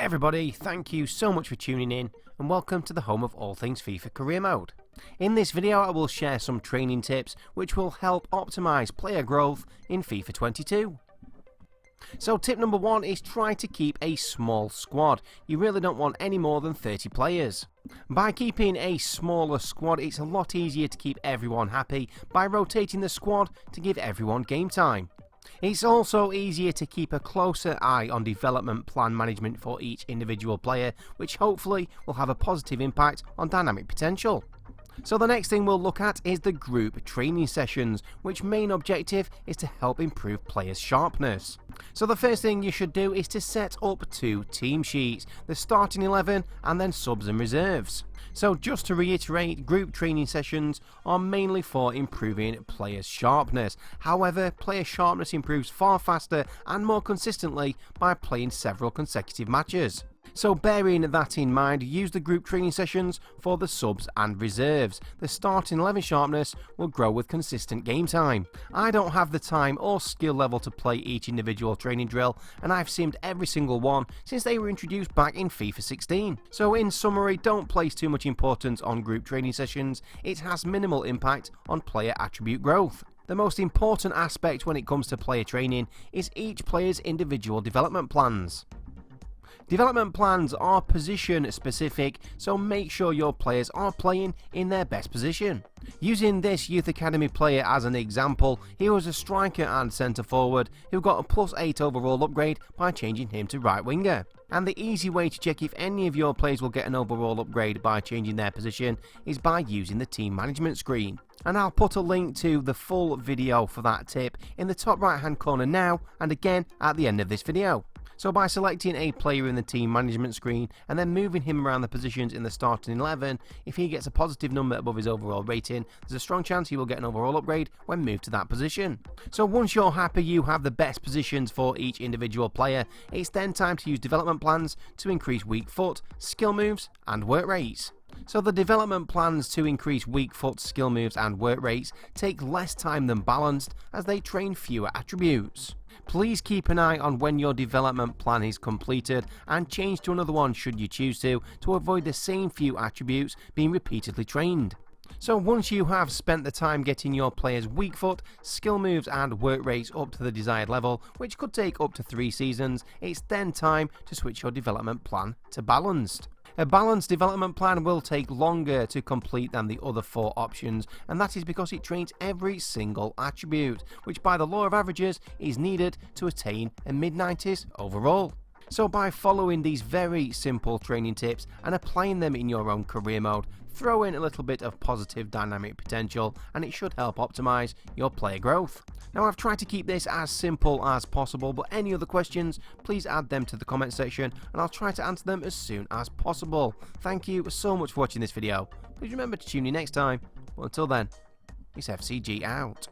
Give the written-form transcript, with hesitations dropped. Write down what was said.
everybody, thank you so much for tuning in and welcome to the home of all things FIFA Career Mode. In this video I will share some training tips which will help optimise player growth in FIFA 22. So tip number 1 is try to keep a small squad. You really don't want any more than 30 players. By keeping a smaller squad, it's a lot easier to keep everyone happy by rotating the squad to give everyone game time. It's also easier to keep a closer eye on development plan management for each individual player, which hopefully will have a positive impact on dynamic potential. So the next thing we'll look at is the group training sessions, which main objective is to help improve players' sharpness. So the first thing you should do is to set up 2 team sheets, the starting 11 and then subs and reserves. So just to reiterate, group training sessions are mainly for improving players' sharpness. However, player sharpness improves far faster and more consistently by playing several consecutive matches. So bearing that in mind, use the group training sessions for the subs and reserves. The starting 11 sharpness will grow with consistent game time. I don't have the time or skill level to play each individual training drill, and I've simmed every single one since they were introduced back in FIFA 16. So in summary, don't place too much importance on group training sessions. It has minimal impact on player attribute growth. The most important aspect when it comes to player training is each player's individual development plans. Development plans are position specific, so make sure your players are playing in their best position. Using this youth academy player as an example, he was a striker and centre forward who got a +8 overall upgrade by changing him to right winger. And the easy way to check if any of your players will get an overall upgrade by changing their position is by using the team management screen. And I'll put a link to the full video for that tip in the top right hand corner now and again at the end of this video. So by selecting a player in the team management screen and then moving him around the positions in the starting 11, if he gets a positive number above his overall rating, there's a strong chance he will get an overall upgrade when moved to that position. So once you're happy you have the best positions for each individual player, it's then time to use development plans to increase weak foot, skill moves and work rates. So the development plans to increase weak foot, skill moves and work rates take less time than balanced as they train fewer attributes. Please keep an eye on when your development plan is completed and change to another one should you choose to avoid the same few attributes being repeatedly trained. So once you have spent the time getting your players' weak foot, skill moves and work rates up to the desired level, which could take up to 3 seasons, it's then time to switch your development plan to balanced. A balanced development plan will take longer to complete than the other 4 options, and that is because it trains every single attribute, which by the law of averages is needed to attain a mid-90s overall. So by following these very simple training tips and applying them in your own career mode, throw in a little bit of positive dynamic potential and it should help optimise your player growth. Now I've tried to keep this as simple as possible, but any other questions please add them to the comment section and I'll try to answer them as soon as possible. Thank you so much for watching this video. Please remember to tune in next time. Well, until then, it's FCG out.